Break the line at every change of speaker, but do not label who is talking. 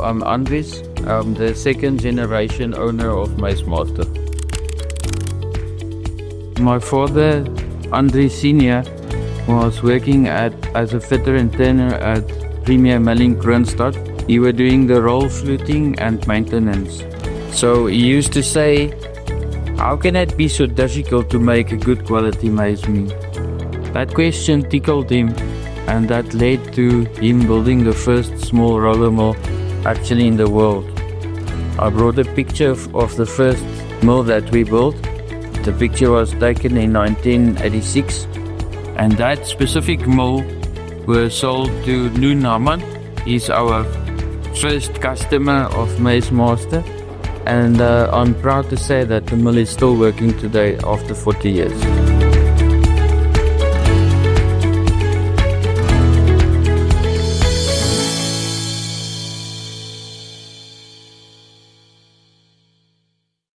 I'm Andries. I'm the second generation owner of Maize Master. My father, Andries Senior, was working as a fitter and turner at Premier Milling Kroonstad. He was doing the roll fluting and maintenance. So he used to say, how can it be so difficult to make a good quality maize meal? That question tickled him, and that led to him building the first small roller mill actually in the world. I brought a picture of the first mill that we built. The picture was taken in 1986, and that specific mill was sold to Noon Haman. He's our first customer of Maize Master, and I'm proud to say that the mill is still working today after 40 years.